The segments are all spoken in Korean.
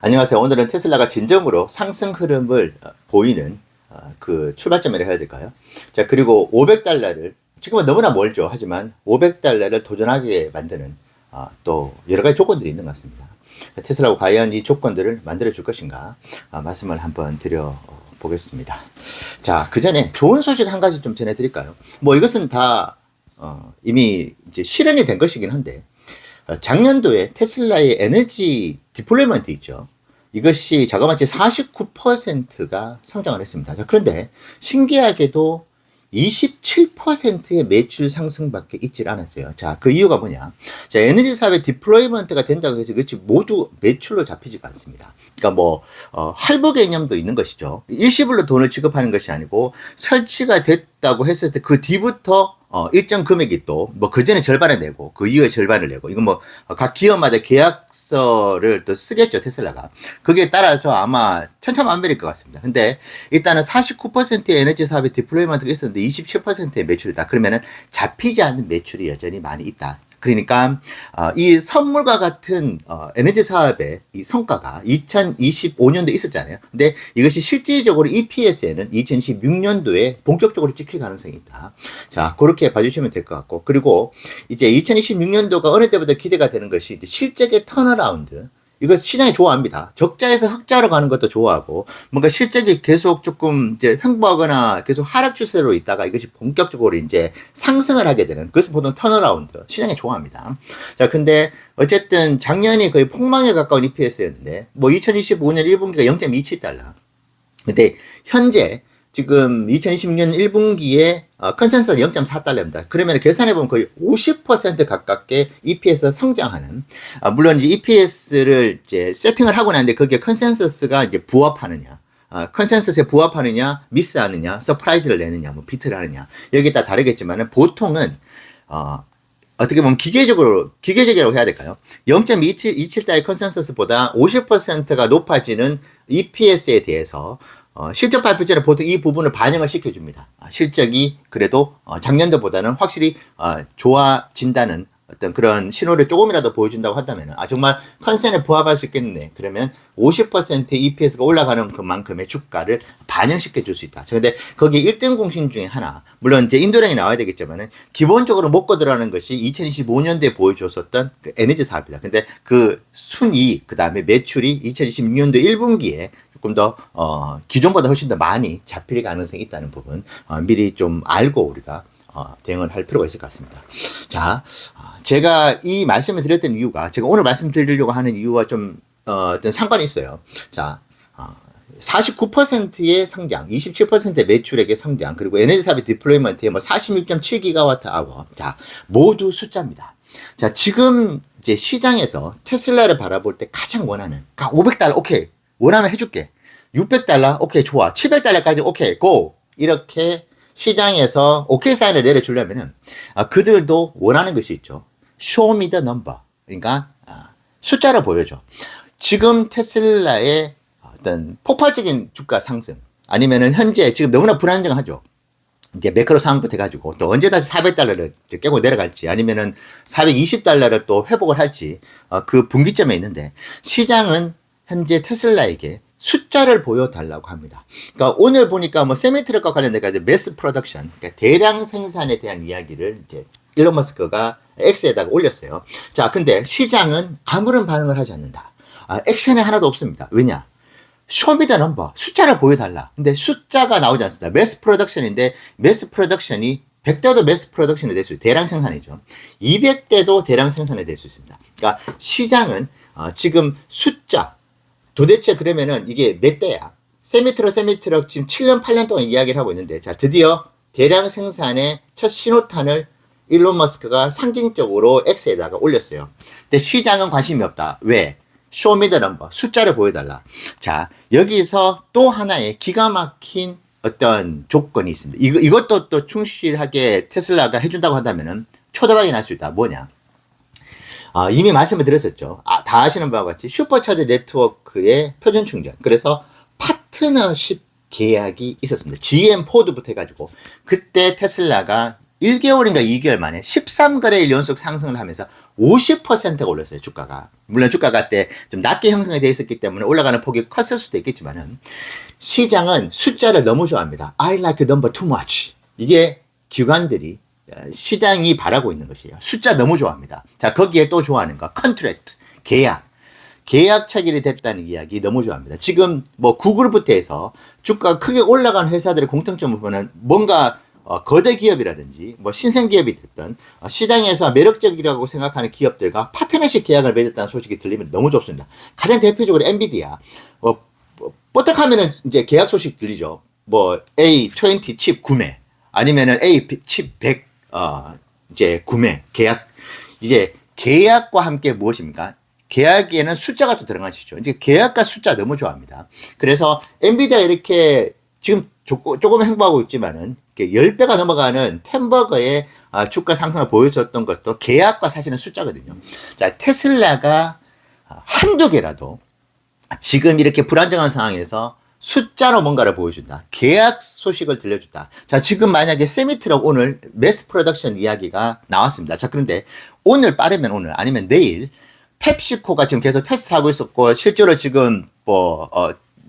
안녕하세요. 오늘은 테슬라가 진정으로 상승 흐름을 보이는 그 출발점이라 해야 될까요? 자, 그리고 500달러를 지금은 너무나 멀죠. 하지만 500달러를 도전하게 만드는 또 여러 가지 조건들이 있는 것 같습니다. 테슬라가 과연 이 조건들을 만들어 줄 것인가 말씀을 한번 드려 보겠습니다. 자, 그 전에 좋은 소식 한 가지 좀 전해드릴까요? 뭐 이것은 다 이미 이제 실현이 된 것이긴 한데 작년도에 테슬라의 에너지 디플로이먼트 있죠. 이것이 자그마치 49%가 성장을 했습니다. 자, 그런데 신기하게도 27%의 매출 상승밖에 있질 않았어요. 자, 그 이유가 뭐냐? 자, 에너지 사업의 디플로이먼트가 된다고 해서 그것이 모두 매출로 잡히지가 않습니다. 그러니까 뭐, 할부 개념도 있는 것이죠. 일시불로 돈을 지급하는 것이 아니고 설치가 됐다고 했을 때 그 뒤부터 일정 금액이 또, 뭐, 그 전에 절반을 내고, 그 이후에 절반을 내고, 이건 뭐, 각 기업마다 계약서를 또 쓰겠죠, 테슬라가. 거기에 따라서 아마 천차만별일 것 같습니다. 근데, 일단은 49%의 에너지 사업의 디플로이먼트가 있었는데, 27%의 매출이다. 그러면은, 잡히지 않는 매출이 여전히 많이 있다. 그러니까 이 선물과 같은 에너지 사업의 이 성과가 2025년도에 있었잖아요. 근데 이것이 실질적으로 EPS에는 2026년도에 본격적으로 찍힐 가능성이 있다. 자, 그렇게 봐주시면 될 것 같고, 그리고 이제 2026년도가 어느 때보다 기대가 되는 것이 실적의 턴어라운드. 이거 시장이 좋아합니다. 적자에서 흑자로 가는 것도 좋아하고, 뭔가 실적이 계속 조금 이제 횡보하거나 계속 하락 추세로 있다가 이것이 본격적으로 이제 상승을 하게 되는, 그것은 보통 턴어라운드. 시장이 좋아합니다. 자, 근데 어쨌든 작년이 거의 폭망에 가까운 EPS였는데, 뭐 2025년 1분기가 0.27달러. 근데 현재 지금 2026년 1분기에 컨센서스 0.4달러입니다. 그러면 계산해보면 거의 50% 가깝게 EPS 성장하는, 물론 이제 EPS를 이제 세팅을 하고 나는데 거기에 컨센서스가 이제 부합하느냐, 컨센서스에 부합하느냐, 미스하느냐, 서프라이즈를 내느냐, 뭐 비트를 하느냐, 여기에 따라 다르겠지만은 보통은, 어떻게 보면 기계적이라고 해야 될까요? 0.27달러 컨센서스보다 50%가 높아지는 EPS에 대해서 실적 발표 전에 보통 이 부분을 반영을 시켜줍니다. 실적이 그래도 작년도보다는 확실히 좋아진다는 어떤 그런 신호를 조금이라도 보여준다고 한다면, 정말 컨센에 부합할 수 있겠네. 그러면 50% EPS가 올라가는 그만큼의 주가를 반영시켜 줄 수 있다. 그런데 거기에 1등 공신 중에 하나, 물론 이제 인도량이 나와야 되겠지만은 기본적으로 먹고 들어가는 것이 2025년도에 보여줬었던 그 에너지 사업이다. 근데 그 순이익, 그 다음에 매출이 2026년도 1분기에 조금 더 기존보다 훨씬 더 많이 잡힐 가능성이 있다는 부분 미리 좀 알고 우리가 대응을 할 필요가 있을 것 같습니다. 자, 제가 이 말씀을 드렸던 이유가, 제가 오늘 말씀드리려고 하는 이유와 좀 어떤 상관이 있어요. 자, 49%의 성장, 27%의 매출액의 성장, 그리고 에너지 사업의 디플로이먼트에 뭐 46.7기가와트 아워. 자, 모두 숫자입니다. 자, 지금 이제 시장에서 테슬라를 바라볼 때 가장 원하는, 500달러, 오케이. 원하는 해줄게. 600달러, 오케이, 좋아. 700달러까지, 오케이, 고! 이렇게 시장에서 오케이 사인을 내려주려면은, 그들도 원하는 것이 있죠. Show me the number. 그러니까, 숫자를 보여줘. 지금 테슬라의 어떤 폭발적인 주가 상승, 아니면은 현재 지금 너무나 불안정하죠. 이제 매크로 상황부터 해가지고 또 언제 다시 400달러를 깨고 내려갈지, 아니면은 420달러를 또 회복을 할지, 그 분기점에 있는데, 시장은 현재 테슬라에게 숫자를 보여달라고 합니다. 그러니까 오늘 보니까 뭐 세미트럭과 관련돼가지고 매스 프로덕션, 그러니까 대량 생산에 대한 이야기를 이제 일론 머스크가 X에다가 올렸어요. 자, 근데 시장은 아무런 반응을 하지 않는다. 액션이 하나도 없습니다. 왜냐? 쇼미더 넘버, 숫자를 보여달라. 근데 숫자가 나오지 않습니다. 매스 프로덕션인데, 매스 프로덕션이 100대도 매스 프로덕션이 될 수 있어요. 대량 생산이죠. 200대도 대량 생산이 될 수 있습니다. 그러니까 시장은 지금 숫자, 도대체 그러면은 이게 몇 대야? 세미트럭 지금 7년, 8년 동안 이야기를 하고 있는데, 자, 드디어 대량 생산의 첫 신호탄을 일론 머스크가 상징적으로 X에다가 올렸어요. 근데 시장은 관심이 없다. 왜? 쇼미더 넘버, 숫자를 보여달라. 자, 여기서 또 하나의 기가 막힌 어떤 조건이 있습니다. 이것도 또 충실하게 테슬라가 해준다고 한다면은 초대박이 날 수 있다. 뭐냐? 이미 말씀을 드렸었죠. 다 아시는 바와 같이 슈퍼차저 네트워크의 표준 충전. 그래서 파트너십 계약이 있었습니다. GM 포드부터 해가지고 그때 테슬라가 1개월인가 2개월 만에 13거래일 연속 상승을 하면서 50%가 올랐어요, 주가가. 물론 주가가 때 좀 낮게 형성이 되어 있었기 때문에 올라가는 폭이 컸을 수도 있겠지만은, 시장은 숫자를 너무 좋아합니다. I like the number too much. 이게 기관들이, 시장이 바라고 있는 것이에요. 숫자 너무 좋아합니다. 자, 거기에 또 좋아하는 거, contract, 계약 체결이 됐다는 이야기 너무 좋아합니다. 지금 뭐 구글부터 해서 주가가 크게 올라간 회사들의 공통점을 보면 뭔가 거대 기업이라든지 뭐 신생 기업이 됐던 시장에서 매력적이라고 생각하는 기업들과 파트너십 계약을 맺었다는 소식이 들리면 너무 좋습니다. 가장 대표적으로 엔비디아, 뻗떡하면은 이제 계약 소식 들리죠. 뭐 A20 칩 구매, 아니면은 A 칩 100 이제 구매 계약. 이제 계약과 함께 무엇입니까? 계약에는 숫자가 또 들어가시죠. 이제 계약과 숫자 너무 좋아합니다. 그래서 엔비디아 이렇게 지금 조금 행보하고 있지만은 10배가 넘어가는 템버거의 주가 상승을 보여줬던 것도 계약과 사실은 숫자거든요. 자, 테슬라가 한두 개라도 지금 이렇게 불안정한 상황에서 숫자로 뭔가를 보여준다. 계약 소식을 들려준다. 자, 지금 만약에 세미트럭 오늘 매스 프로덕션 이야기가 나왔습니다. 자, 그런데 오늘 빠르면 오늘 아니면 내일 펩시코가 지금 계속 테스트하고 있었고, 실제로 지금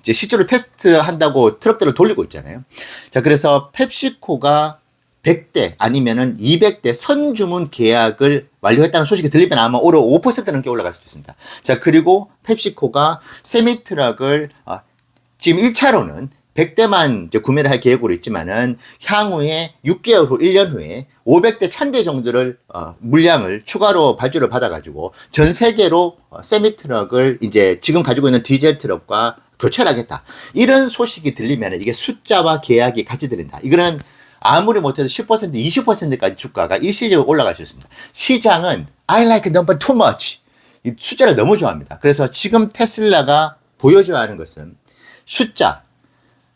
이제 실제로 테스트한다고 트럭들을 돌리고 있잖아요. 자, 그래서 펩시코가 100대 아니면은 200대 선주문 계약을 완료했다는 소식이 들리면 아마 올해 5% 넘게 올라갈 수도 있습니다. 자, 그리고 펩시코가 세미트럭을 지금 1차로는 100대만 이제 구매를 할 계획으로 있지만은 향후에 6개월 후, 1년 후에 500대, 1000대 정도를 물량을 추가로 발주를 받아가지고 전 세계로 세미트럭을 이제 지금 가지고 있는 디젤 트럭과 교체를 하겠다. 이런 소식이 들리면 이게 숫자와 계약이 같이 들린다. 이거는 아무리 못해도 10%, 20%까지 주가가 일시적으로 올라갈 수 있습니다. 시장은 I like number too much. 이 숫자를 너무 좋아합니다. 그래서 지금 테슬라가 보여줘야 하는 것은 숫자.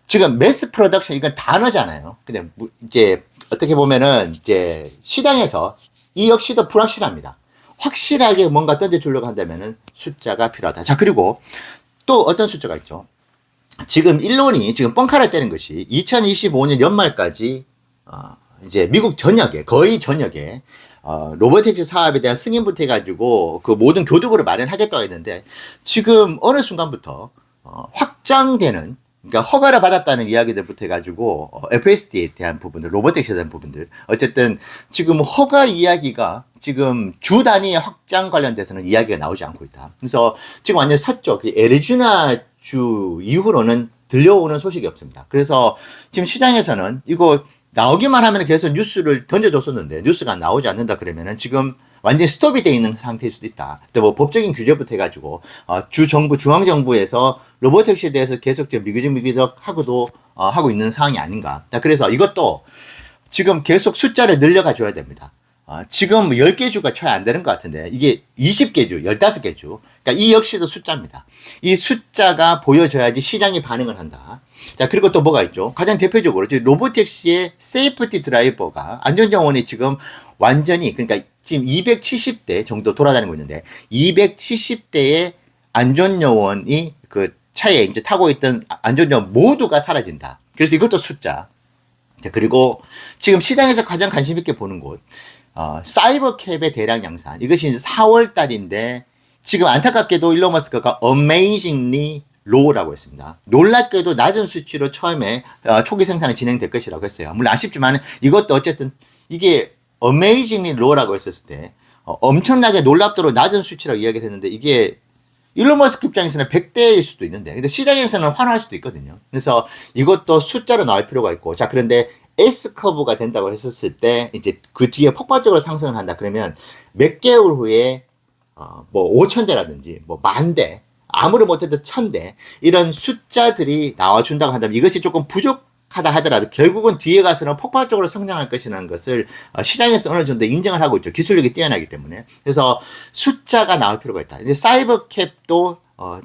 지금 매스 프로덕션 이건 단어잖아요. 근데 이제 어떻게 보면은 이제 시장에서 이 역시도 불확실합니다. 확실하게 뭔가 던져주려고 한다면은 숫자가 필요하다. 자, 그리고 또 어떤 숫자가 있죠. 지금 일론이 지금 뻥카를 때는 것이 2025년 연말까지 이제 미국 전역에 거의 전역에 로보택시 사업에 대한 승인부터 해가지고 그 모든 교두보를 마련하겠다고 했는데 지금 어느 순간부터 확장되는, 그러니까 허가를 받았다는 이야기들부터 해가지고 FSD에 대한 부분들, 로보택시에 대한 부분들, 어쨌든 지금 허가 이야기가 지금 주 단위의 확장 관련돼서는 이야기가 나오지 않고 있다. 그래서 지금 완전 서쪽 애리조나 주 이후로는 들려오는 소식이 없습니다. 그래서 지금 시장에서는 이거 나오기만 하면 계속 뉴스를 던져줬었는데 뉴스가 나오지 않는다 그러면은 지금 완전히 스톱이 되어 있는 상태일 수도 있다. 또 뭐 법적인 규제부터 해가지고 중앙정부에서 로보택시에 대해서 계속 미규적 하고 있는 상황이 아닌가. 자, 그래서 이것도 지금 계속 숫자를 늘려가 줘야 됩니다. 지금 10개 주가 쳐야 안 되는 것 같은데 이게 20개 주, 15개 주. 그러니까 이 역시도 숫자입니다. 이 숫자가 보여줘야지 시장이 반응을 한다. 자, 그리고 또 뭐가 있죠? 가장 대표적으로 로보택시의 세이프티 드라이버가 안전정원이 지금 완전히, 그러니까 지금 270대 정도 돌아다니고 있는데 270대의 안전요원이 그 차에 이제 타고 있던 안전요원 모두가 사라진다. 그래서 이것도 숫자. 자, 그리고 지금 시장에서 가장 관심 있게 보는 곳, 사이버캡의 대량 양산. 이것이 이제 4월 달인데 지금 안타깝게도 일론 머스크가 amazingly low라고 했습니다. 놀랍게도 낮은 수치로 처음에 초기 생산이 진행될 것이라고 했어요. 물론 아쉽지만 이것도 어쨌든 이게 amazingly low라고 했었을 때 엄청나게 놀랍도록 낮은 수치라고 이야기를 했는데 이게 일론 머스크 입장에서는 100대일 수도 있는데 근데 시장에서는 환호할 수도 있거든요. 그래서 이것도 숫자로 나올 필요가 있고, 자, 그런데 S커브가 된다고 했었을 때 이제 그 뒤에 폭발적으로 상승을 한다 그러면 몇 개월 후에 뭐 5,000대라든지 뭐 10,000대, 아무리 못해도 1,000대 이런 숫자들이 나와준다고 한다면 이것이 조금 부족하다 하더라도 결국은 뒤에 가서는 폭발적으로 성장할 것이라는 것을 시장에서 어느 정도 인정을 하고 있죠. 기술력이 뛰어나기 때문에. 그래서 숫자가 나올 필요가 있다. 이제 사이버캡도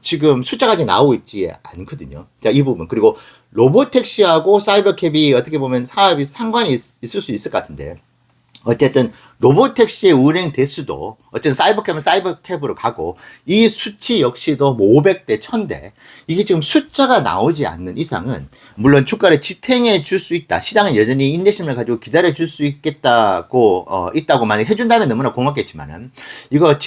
지금 숫자가 아직 나오고 있지 않거든요. 자, 이 부분. 그리고 로보택시하고 사이버캡이 어떻게 보면 사업이 상관이 있을 수 있을 것 같은데 어쨌든 로보택시의 운행 대수도 어쨌든 사이버캡은 사이버캡으로 가고 이 수치 역시도 뭐 500대, 1000대 이게 지금 숫자가 나오지 않는 이상은 물론 주가를 지탱해 줄 수 있다. 시장은 여전히 인내심을 가지고 기다려 줄 수 있겠다고 있다고 만약 해준다면 너무나 고맙겠지만은 이거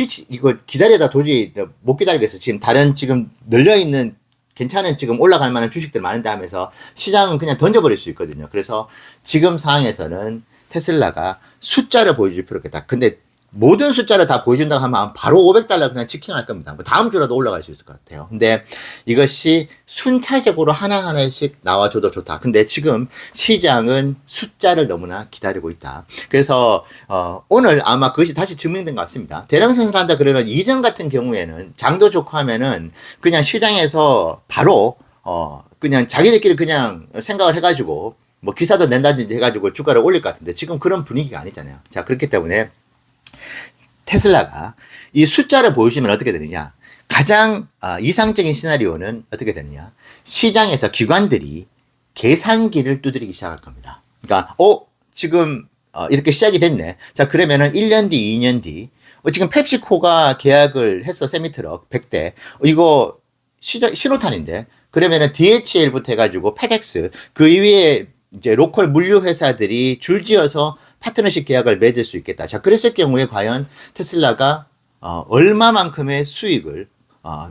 기다리다 도저히 못 기다리겠어. 지금 다른 지금 널려 있는 괜찮은 지금 올라갈 만한 주식들 많은데 하면서 시장은 그냥 던져버릴 수 있거든요. 그래서 지금 상황에서는 테슬라가 숫자를 보여줄 필요가 있다. 근데 모든 숫자를 다 보여준다고 하면 바로 500달러 그냥 직행할 겁니다. 뭐 다음 주라도 올라갈 수 있을 것 같아요. 근데 이것이 순차적으로 하나하나씩 나와줘도 좋다. 근데 지금 시장은 숫자를 너무나 기다리고 있다. 그래서 오늘 아마 그것이 다시 증명된 것 같습니다. 대량 생산한다 그러면 이전 같은 경우에는 장도 좋고 하면은 그냥 시장에서 바로 그냥 자기들끼리 그냥 생각을 해가지고 뭐 기사도 낸다든지 해가지고 주가를 올릴 것 같은데 지금 그런 분위기가 아니잖아요. 자, 그렇기 때문에 테슬라가 이 숫자를 보여주면 어떻게 되느냐. 가장 이상적인 시나리오는 어떻게 되느냐. 시장에서 기관들이 계산기를 두드리기 시작할 겁니다. 그러니까 지금 이렇게 시작이 됐네. 자, 그러면은 1년 뒤, 2년 뒤 지금 펩시코가 계약을 했어. 세미트럭 100대. 이거 신호탄인데. 그러면은 DHL부터 해가지고 페덱스 그 이외에 이제 로컬 물류 회사들이 줄지어서 파트너십 계약을 맺을 수 있겠다. 자, 그랬을 경우에 과연 테슬라가 얼마만큼의 수익을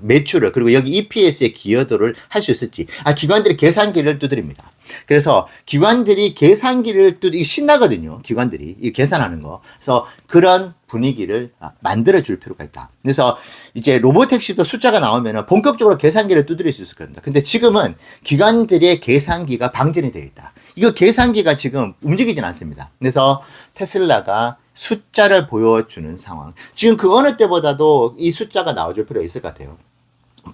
매출을 그리고 여기 EPS의 기여도를 할 수 있을지. 기관들이 계산기를 두드립니다. 그래서 기관들이 계산기를 두드리기 신나거든요. 기관들이 이 계산하는 거. 그래서 그런 분위기를 만들어 줄 필요가 있다. 그래서 이제 로보택시도 숫자가 나오면 본격적으로 계산기를 두드릴 수 있을 겁니다. 근데 지금은 기관들의 계산기가 방전이 되어 있다. 이거 계산기가 지금 움직이진 않습니다. 그래서 테슬라가 숫자를 보여주는 상황. 지금 그 어느 때보다도 이 숫자가 나와줄 필요가 있을 것 같아요.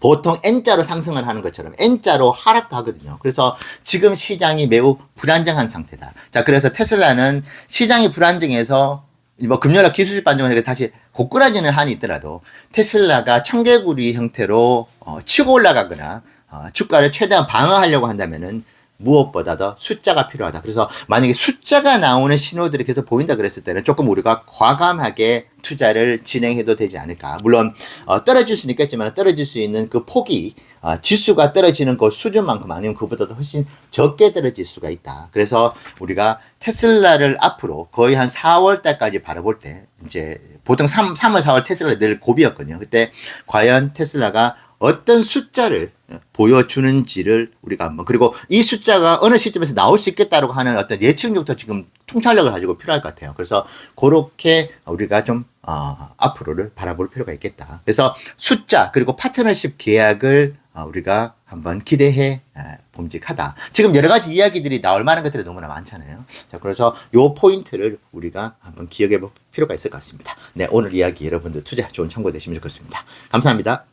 보통 N자로 상승을 하는 것처럼 N자로 하락도 하거든요. 그래서 지금 시장이 매우 불안정한 상태다. 자, 그래서 테슬라는 시장이 불안정해서 뭐 금요일 기술식 반등을 다시 고꾸라지는 한이 있더라도 테슬라가 청개구리 형태로 치고 올라가거나 주가를 최대한 방어하려고 한다면은 무엇보다도 숫자가 필요하다. 그래서 만약에 숫자가 나오는 신호들이 계속 보인다 그랬을 때는 조금 우리가 과감하게 투자를 진행해도 되지 않을까. 물론 떨어질 수는 있겠지만 떨어질 수 있는 그 폭이 지수가 떨어지는 그 수준만큼 아니면 그보다도 훨씬 적게 떨어질 수가 있다. 그래서 우리가 테슬라를 앞으로 거의 한 4월 달까지 바라볼 때 이제 보통 3월 4월 테슬라 늘 고비였거든요. 그때 과연 테슬라가 어떤 숫자를 보여주는지를 우리가 한번 그리고 이 숫자가 어느 시점에서 나올 수 있겠다라고 하는 어떤 예측력도 지금 통찰력을 가지고 필요할 것 같아요. 그래서 그렇게 우리가 좀 앞으로를 바라볼 필요가 있겠다. 그래서 숫자 그리고 파트너십 계약을 우리가 한번 기대해 봄직하다. 지금 여러 가지 이야기들이 나올 만한 것들이 너무나 많잖아요. 자, 그래서 요 포인트를 우리가 한번 기억해 볼 필요가 있을 것 같습니다. 네, 오늘 이야기 여러분들 투자 좋은 참고 되시면 좋겠습니다. 감사합니다.